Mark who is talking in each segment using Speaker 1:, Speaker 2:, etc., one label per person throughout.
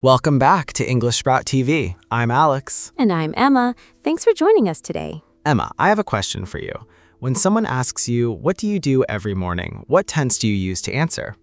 Speaker 1: Welcome back to English Sprout TV. I'm Alex.
Speaker 2: And I'm Emma. Thanks for joining us today.
Speaker 1: Emma, I have a question for you. When someone asks you, what do you do every morning? What tense do you use to answer?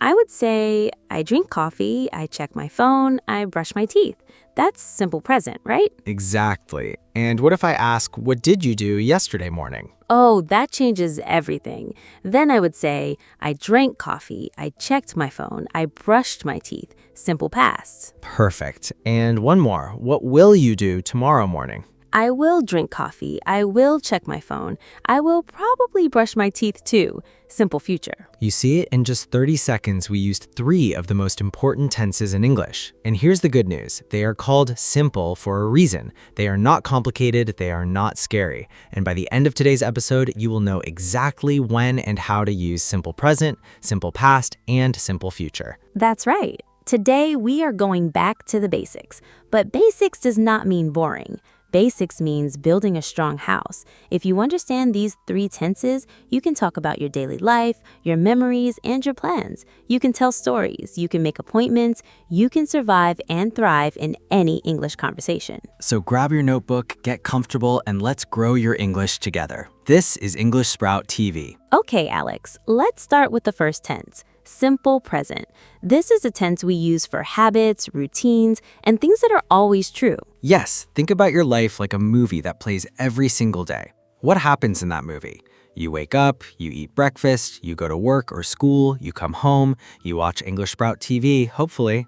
Speaker 2: I would say I drink coffee, I check my phone, I brush my teeth. That's simple present, right?
Speaker 1: Exactly. And what if I ask, what did you do yesterday morning?
Speaker 2: Oh, that changes everything. Then I would say I drank coffee, I checked my phone, I brushed my teeth. Simple past.
Speaker 1: Perfect. And one more. What will you do tomorrow morning?
Speaker 2: I will drink coffee, I will check my phone, I will probably brush my teeth too. Simple future.
Speaker 1: You see, in just 30 seconds, we used 3 of the most important tenses in English. And here's the good news. They are called simple for a reason. They are not complicated, they are not scary. And by the end of today's episode, you will know exactly when and how to use simple present, simple past, and simple future.
Speaker 2: That's right. Today, we are going back to the basics. But basics does not mean boring. Basics means building a strong house. If you understand these 3 tenses, you can talk about your daily life, your memories, and your plans. You can tell stories, you can make appointments, you can survive and thrive in any English conversation.
Speaker 1: So grab your notebook, get comfortable, and let's grow your English together. This is English Sprout TV.
Speaker 2: Okay, Alex, let's start with the first tense. Simple present. This is a tense we use for habits, routines, and things that are always true.
Speaker 1: Yes, think about your life like a movie that plays every single day. What happens in that movie? You wake up, you eat breakfast, you go to work or school, you come home, you watch English Sprout TV, hopefully.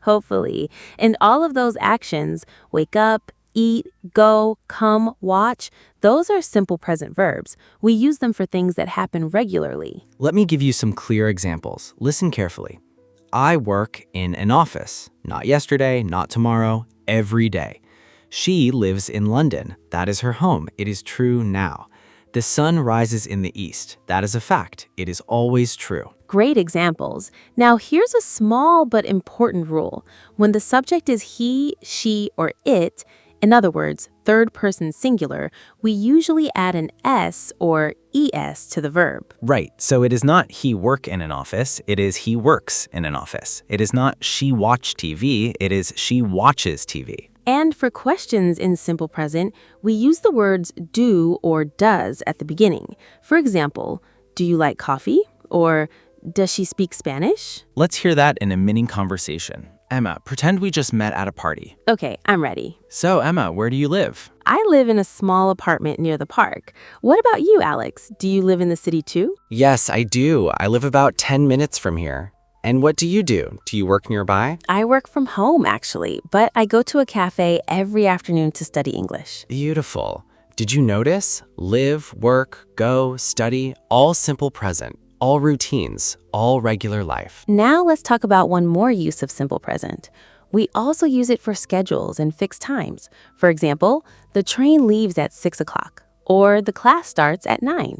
Speaker 2: Hopefully. And all of those actions, wake up, eat, go, come, watch, those are simple present verbs. We use them for things that happen regularly.
Speaker 1: Let me give you some clear examples. Listen carefully. I work in an office. Not yesterday, not tomorrow, every day. She lives in London. That is her home. It is true now. The sun rises in the east. That is a fact. It is always true.
Speaker 2: Great examples. Now, here's a small but important rule. When the subject is he, she, or it, in other words, third person singular, we usually add an S or ES to the verb.
Speaker 1: Right, so it is not he work in an office, it is he works in an office. It is not she watch TV, it is she watches TV.
Speaker 2: And for questions in simple present, we use the words do or does at the beginning. For example, do you like coffee? Or does she speak Spanish?
Speaker 1: Let's hear that in a mini conversation. Emma, pretend we just met at a party.
Speaker 2: Okay, I'm ready.
Speaker 1: So, Emma, where do you live?
Speaker 2: I live in a small apartment near the park. What about you, Alex? Do you live in the city too?
Speaker 1: Yes, I do. I live about 10 minutes from here. And what do you do? Do you work nearby?
Speaker 2: I work from home, actually, but I go to a cafe every afternoon to study English.
Speaker 1: Beautiful. Did you notice? Live, work, go, study, all simple present. All routines, all regular life.
Speaker 2: Now let's talk about one more use of simple present. We also use it for schedules and fixed times. For example, the train leaves at 6 o'clock, or the class starts at 9.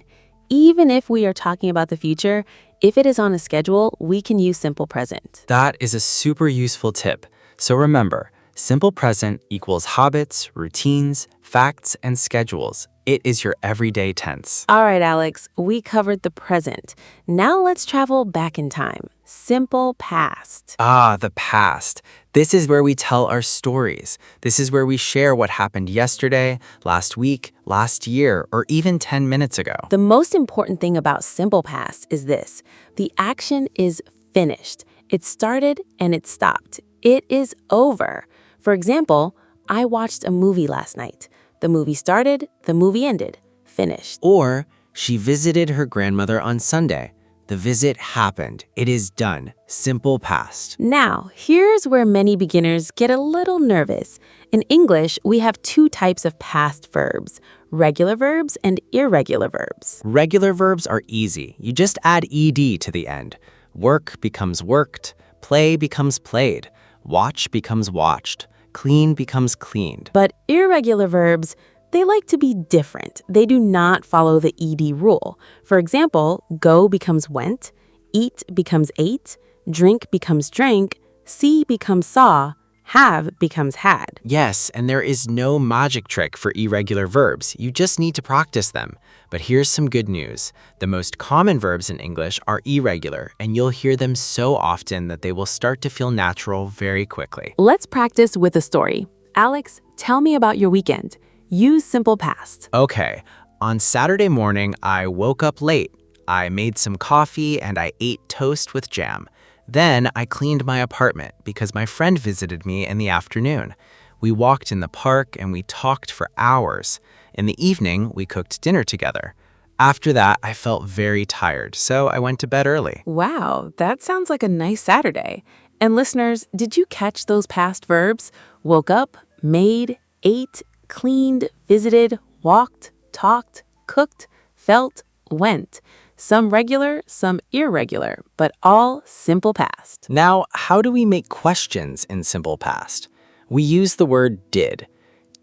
Speaker 2: Even if we are talking about the future, if it is on a schedule, we can use simple present.
Speaker 1: That is a super useful tip. So remember, simple present equals habits, routines, facts, and schedules. It is your everyday tense.
Speaker 2: All right, Alex, we covered the present. Now let's travel back in time. Simple past.
Speaker 1: Ah, the past. This is where we tell our stories. This is where we share what happened yesterday, last week, last year, or even 10 minutes ago.
Speaker 2: The most important thing about simple past is this. The action is finished. It started and it stopped. It is over. For example, I watched a movie last night. The movie started, the movie ended, finished.
Speaker 1: Or, she visited her grandmother on Sunday. The visit happened. It is done. Simple past.
Speaker 2: Now, here's where many beginners get a little nervous. In English, we have 2 types of past verbs, regular verbs and irregular verbs.
Speaker 1: Regular verbs are easy. You just add ed to the end. Work becomes worked. Play becomes played. Watch becomes watched. Clean becomes cleaned.
Speaker 2: But irregular verbs, they like to be different. They do not follow the ed rule. For example, go becomes went, eat becomes ate, drink becomes drank, see becomes saw, Have becomes had.
Speaker 1: Yes, and there is no magic trick for irregular verbs. You just need to practice them. But here's some good news. The most common verbs in English are irregular, and you'll hear them so often that they will start to feel natural very quickly.
Speaker 2: Let's practice with a story. Alex, tell me about your weekend. Use simple past.
Speaker 1: Okay, on Saturday morning, I woke up late. I made some coffee and I ate toast with jam. Then I cleaned my apartment because my friend visited me in the afternoon. We walked in the park and we talked for hours. In the evening, we cooked dinner together. After that, I felt very tired, so I went to bed early.
Speaker 2: Wow, that sounds like a nice Saturday. And listeners, did you catch those past verbs? Woke up, made, ate, cleaned, visited, walked, talked, cooked, felt, went. Some regular, some irregular, but all simple past.
Speaker 1: Now, how do we make questions in simple past? We use the word did.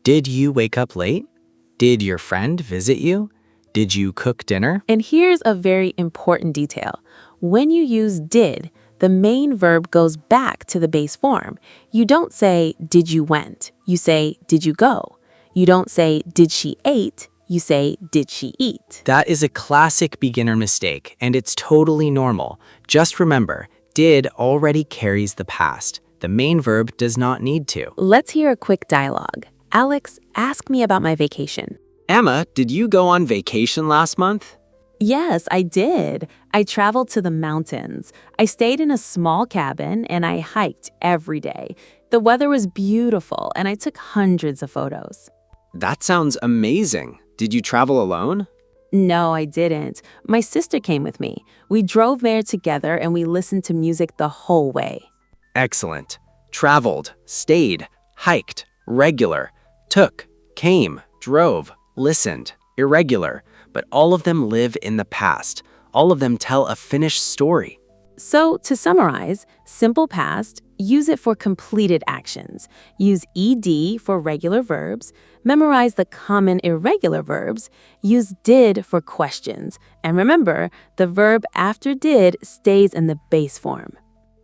Speaker 1: Did you wake up late? Did your friend visit you? Did you cook dinner?
Speaker 2: And here's a very important detail. When you use did, the main verb goes back to the base form. You don't say, did you went? You say, did you go? You don't say, did she ate? You say, did she eat?
Speaker 1: That is a classic beginner mistake, and it's totally normal. Just remember, did already carries the past. The main verb does not need to.
Speaker 2: Let's hear a quick dialogue. Alex, ask me about my vacation.
Speaker 1: Emma, did you go on vacation last month?
Speaker 2: Yes, I did. I traveled to the mountains. I stayed in a small cabin and I hiked every day. The weather was beautiful and I took hundreds of photos.
Speaker 1: That sounds amazing. Did you travel alone?
Speaker 2: No, I didn't. My sister came with me. We drove there together and we listened to music the whole way.
Speaker 1: Excellent. Traveled, stayed, hiked, regular, took, came, drove, listened, irregular. But all of them live in the past. All of them tell a finished story.
Speaker 2: So, to summarize, simple past, use it for completed actions. Use ed for regular verbs. Memorize the common irregular verbs. Use did for questions. And remember, the verb after did stays in the base form.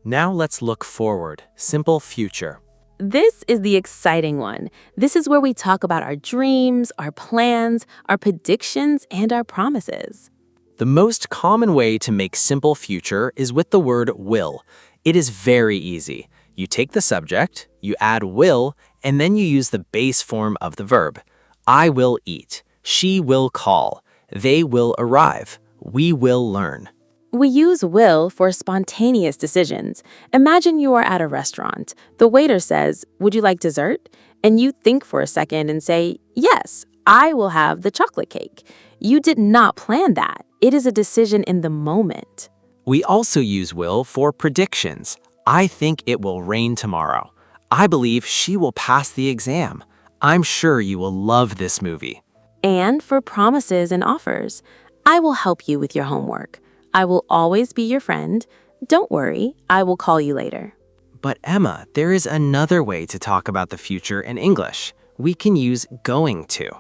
Speaker 1: Now let's look forward. Simple future.
Speaker 2: This is the exciting one. This is where we talk about our dreams, our plans, our predictions, and our promises.
Speaker 1: The most common way to make simple future is with the word will. It is very easy. You take the subject, you add will, and then you use the base form of the verb. I will eat. She will call. They will arrive. We will learn.
Speaker 2: We use will for spontaneous decisions. Imagine you are at a restaurant. The waiter says, "Would you like dessert?" And you think for a second and say, "Yes, I will have the chocolate cake." You did not plan that. It is a decision in the moment.
Speaker 1: We also use will for predictions. I think it will rain tomorrow. I believe she will pass the exam. I'm sure you will love this movie.
Speaker 2: And for promises and offers. I will help you with your homework. I will always be your friend. Don't worry, I will call you later.
Speaker 1: But Emma, there is another way to talk about the future in English. We can use going to.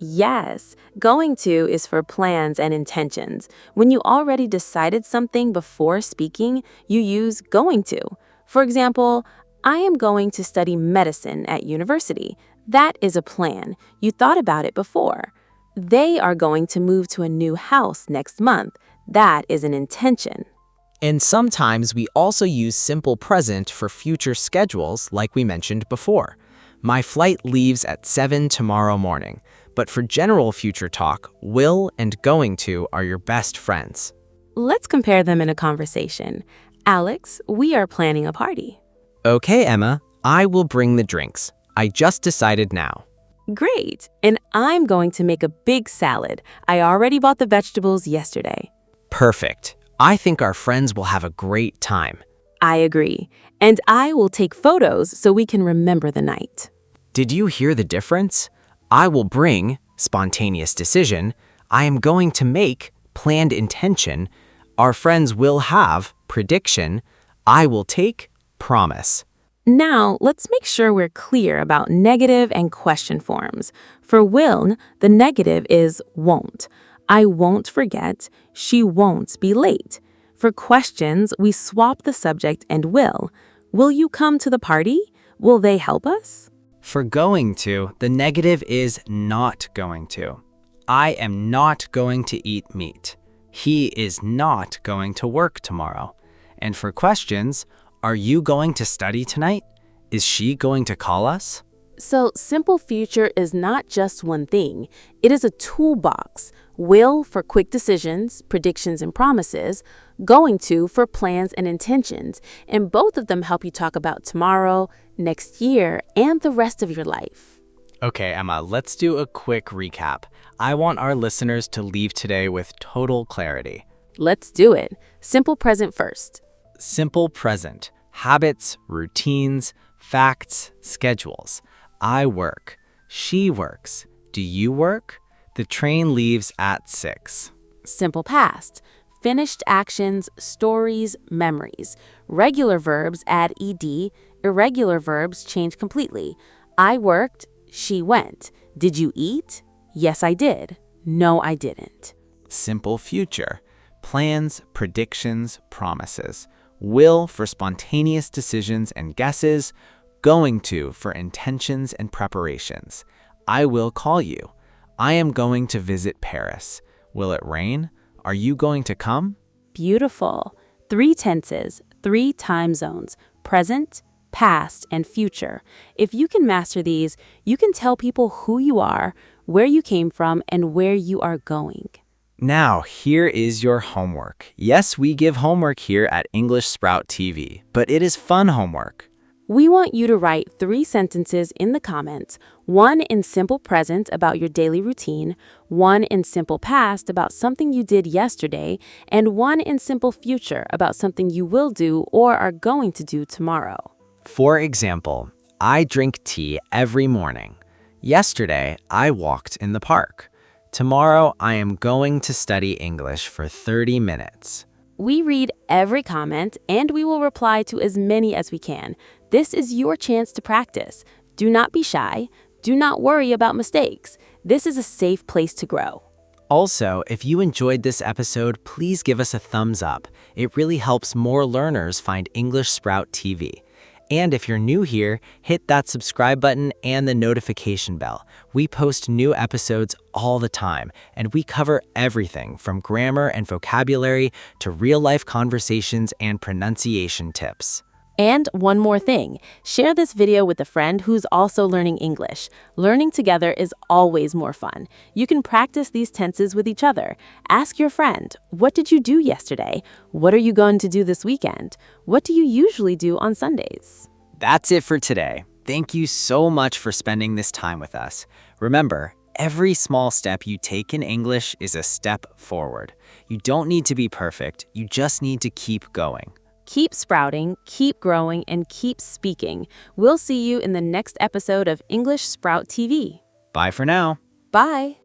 Speaker 2: Yes, going to is for plans and intentions. When you already decided something before speaking, you use going to. For example, I am going to study medicine at university. That is a plan. You thought about it before. They are going to move to a new house next month. That is an intention.
Speaker 1: And sometimes we also use simple present for future schedules like we mentioned before. My flight leaves at 7 tomorrow morning. But for general future talk, will and going to are your best friends.
Speaker 2: Let's compare them in a conversation. Alex, we are planning a party.
Speaker 1: Okay, Emma, I will bring the drinks. I just decided now.
Speaker 2: Great. And I'm going to make a big salad. I already bought the vegetables yesterday.
Speaker 1: Perfect. I think our friends will have a great time.
Speaker 2: I agree. And I will take photos so we can remember the night.
Speaker 1: Did you hear the difference? I will bring, spontaneous decision. I am going to make, planned intention. Our friends will have, prediction. I will take, promise.
Speaker 2: Now, let's make sure we're clear about negative and question forms. For will, the negative is won't. I won't forget. She won't be late. For questions, we swap the subject and will. Will you come to the party? Will they help us?
Speaker 1: For going to, the negative is not going to. I am not going to eat meat. He is not going to work tomorrow. And for questions, are you going to study tonight? Is she going to call us?
Speaker 2: So simple future is not just one thing. It is a toolbox. Will for quick decisions, predictions, and promises. Going to for plans and intentions. And both of them help you talk about tomorrow, next year, and the rest of your life.
Speaker 1: Okay, Emma, let's do a quick recap. I want our listeners to leave today with total clarity.
Speaker 2: Let's do it. Simple present first.
Speaker 1: Simple present. Habits, routines, facts, schedules. I work. She works. Do you work? The train leaves at 6.
Speaker 2: Simple past. Finished actions, stories, memories. Regular verbs add ed. Irregular verbs change completely. I worked. She went. Did you eat? Yes, I did. No, I didn't.
Speaker 1: Simple future. Plans, predictions, promises. Will for spontaneous decisions and guesses. Going to for intentions and preparations. I will call you. I am going to visit Paris. Will it rain? Are you going to come?
Speaker 2: Beautiful. 3 tenses, 3 time zones, present, past, and future. If you can master these, you can tell people who you are, where you came from, and where you are going.
Speaker 1: Now, here is your homework. Yes, we give homework here at English Sprout TV, but it is fun homework.
Speaker 2: We want you to write 3 sentences in the comments, 1 in simple present about your daily routine, 1 in simple past about something you did yesterday, and 1 in simple future about something you will do or are going to do tomorrow.
Speaker 1: For example, I drink tea every morning. Yesterday, I walked in the park. Tomorrow, I am going to study English for 30 minutes.
Speaker 2: We read every comment and we will reply to as many as we can. This is your chance to practice. Do not be shy. Do not worry about mistakes. This is a safe place to grow.
Speaker 1: Also, if you enjoyed this episode, please give us a thumbs up. It really helps more learners find English Sprout TV. And if you're new here, hit that subscribe button and the notification bell. We post new episodes all the time, and we cover everything from grammar and vocabulary to real-life conversations and pronunciation tips.
Speaker 2: And one more thing, share this video with a friend who's also learning English. Learning together is always more fun. You can practice these tenses with each other. Ask your friend, what did you do yesterday? What are you going to do this weekend? What do you usually do on Sundays?
Speaker 1: That's it for today. Thank you so much for spending this time with us. Remember, every small step you take in English is a step forward. You don't need to be perfect, you just need to keep going.
Speaker 2: Keep sprouting, keep growing, and keep speaking. We'll see you in the next episode of English Sprout TV.
Speaker 1: Bye for now.
Speaker 2: Bye.